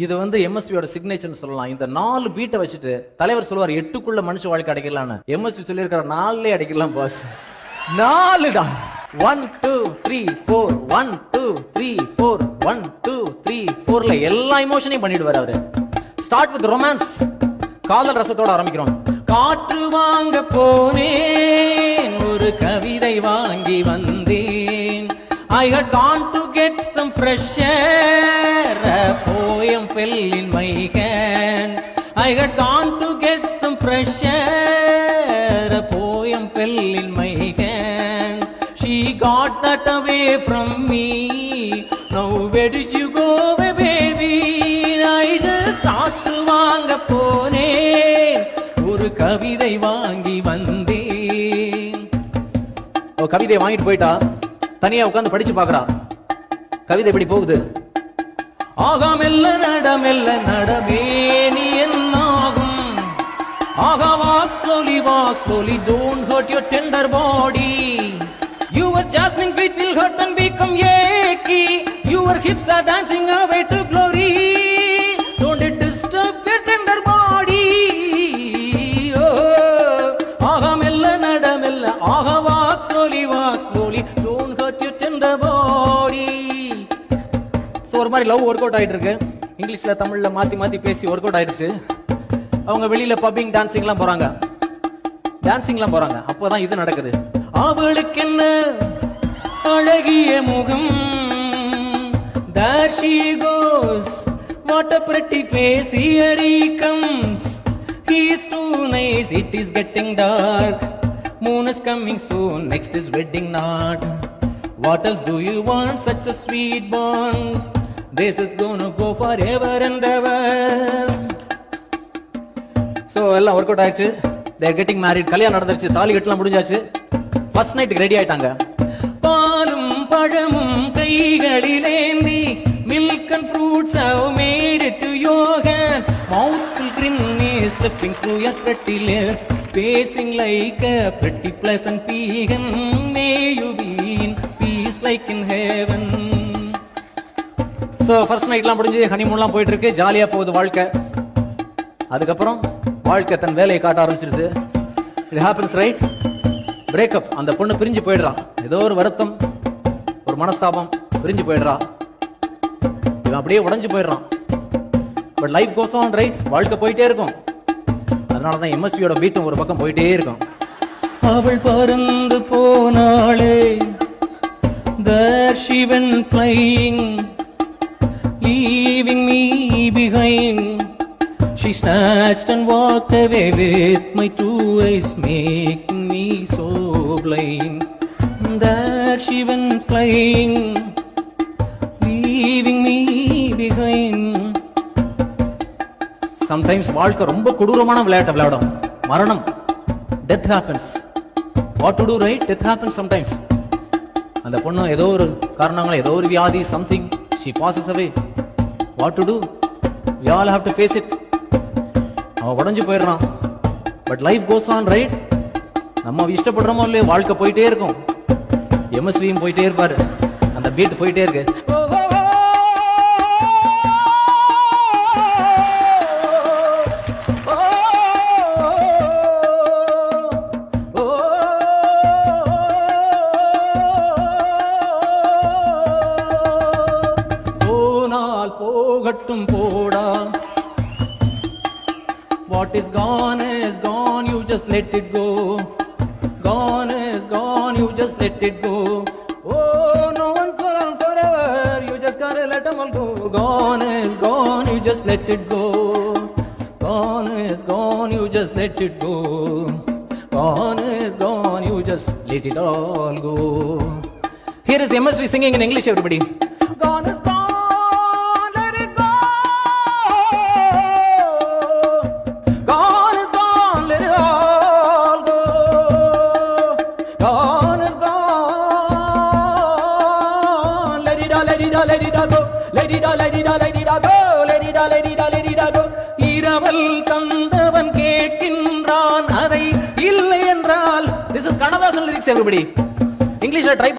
இது வந்து எம்எஸ்வியோட சிக்னேச்சர்னு சொல்லலாம். இந்த 4 பீட்டை வச்சுட்டு தலைவர் சொல்லுவார் 8க்குள்ள மனுஷ வாழ்க்கை அடைக்கலாம்னு. எம்எஸ்வி சொல்லியிருக்கிற 4லே அடைக்கலாம் பாஸ். 4டா. 1 2 3 4 1 2 3 4 1 2 3 4ல எல்லா இமோஷனையும் பண்ணிடுவார் அவரு. Start with romance. காதல் ரசத்தோட ஆரம்பிக்கிறோம். காற்று வாங்க போனேன், ஒரு கவிதை வாங்கி வந்தேன். I had gone to get some fresh air, a poem fell in my hand. I had gone to get some fresh air, a poem fell in my hand. She got that away from me. Now where did you go, baby? I just thought to வாங்க போனேன், ஒரு கவிதை வாங்கி வந்தேன். ஓ, கவிதை வாங்கிட்டு போயிட்டா தனியா உட்கார்ந்து படிச்சு பாக்குறா. கவிதை எப்படி போகுது? ஆகா மெல்ல நடமே நீ என்னாகும். ஆகா walk slowly, don't hurt your tender body. Your jasmine feet will hurt and become achy. Your hips are dancing away to glory. Don't it disturb your tender body. Oh, ஆகா மெல்ல நடமெல்ல, ஆகா walk slowly, don't hurt your tender body. So ஒரு மாதிரி love work out ஆயிட்டு இருக்கு. இங்கிலீஷ்ல தமிழ்ல மாத்தி பேசி ஒர்க் அவுட் ஆயிடுச்சு. அவங்க வெளியில பப்பிங் டான்சிங்லாம் போறாங்க. அப்போதான் இது நடக்குது. அவளுக்கு என்ன அழகிய முகம். There she goes, what a pretty face. Here he comes, he is too nice. It is getting dark, moon is coming soon. Next is wedding knot. What else do you want? Such a sweet bond. This is gonna go forever and ever. So எல்லாம் work out ஆயிடுச்சு. They are getting married. கல்யாணம் நடந்துருச்சு. தாலி கட்டலாம் முடிஞ்சாச்சு. First நைட்டுக்கு ready ஆயிட்டாங்க. பாலும் பழமும் கைகளிலேந்தி, milk and fruits have made it to your hands. Mouthful grin is slipping through your pretty lips, pacing like a pretty pleasant pecan. May you be in peace like in heaven. So first nightலாம் முடிஞ்சு ஹனிமூன்லாம் போயிட்டு இருக்கு. ஜாலியா போகுது வாழ்க்கை. அதுக்கப்புறம் வாழ்க்கை தன் வேலையை காட்ட ஆரம்பிச்சிருது. It happens, right? பிரேக்கப். அந்த பொண்ணு பிரிஞ்சு போயிடுறான். ஏதோ ஒரு வருத்தம், ஒரு மனஸ்தாபம், பிரிஞ்சு போயிடுறான். இவன் அப்படியே உடைஞ்சு போயிடுறான். But life goes on, right? வாழ்க்கை போயிட்டே இருக்கும். அதனாலதான் எம்எஸ்வியோட பீட்டும் ஒரு பக்கம் போயிட்டே இருக்கும். அவள் பறந்து போனாளே, there she went flying, leaving me behind. She snatched and walked away with my two eyes, making me so blind. There she went flying, leaving me behind. Sometimes வாழ்க்கை ரொம்ப கொடூரமான விளையாட்டு விளையாடும். மரணம், death happens. What to do, right? Death happens sometimes. அந்த பொண்ணு ஏதோ ஒரு காரணங்கள, ஏதோ ஒரு வியாதி, something, she passes away. What to do? We all have to face it. அவன் உடைஞ்சு போயிடுறான். But life goes on, right? நம்ம இஷ்டப்படுறோமோ இல்லையோ வாழ்க்கை போயிட்டே இருக்கும். எம்எஸ்வியும் போயிட்டே இருப்பாரு. அந்த பீட் போயிட்டே இருக்கு. போனால் போகட்டும் போடா. What is gone, you just let it go. Gone is gone, you just let it go. Oh, no one's around forever, you just gotta let them all go. Gone is gone, you just let it go. Gone is gone, you just let it go. Gone is gone, you just let it all go. Here is MSV singing in English, everybody. Gone is gone. இரவல் தந்தவன் கேட்கின்றான், அதை இல்லை என்றால். This is Kannadasan lyrics, everybody. English try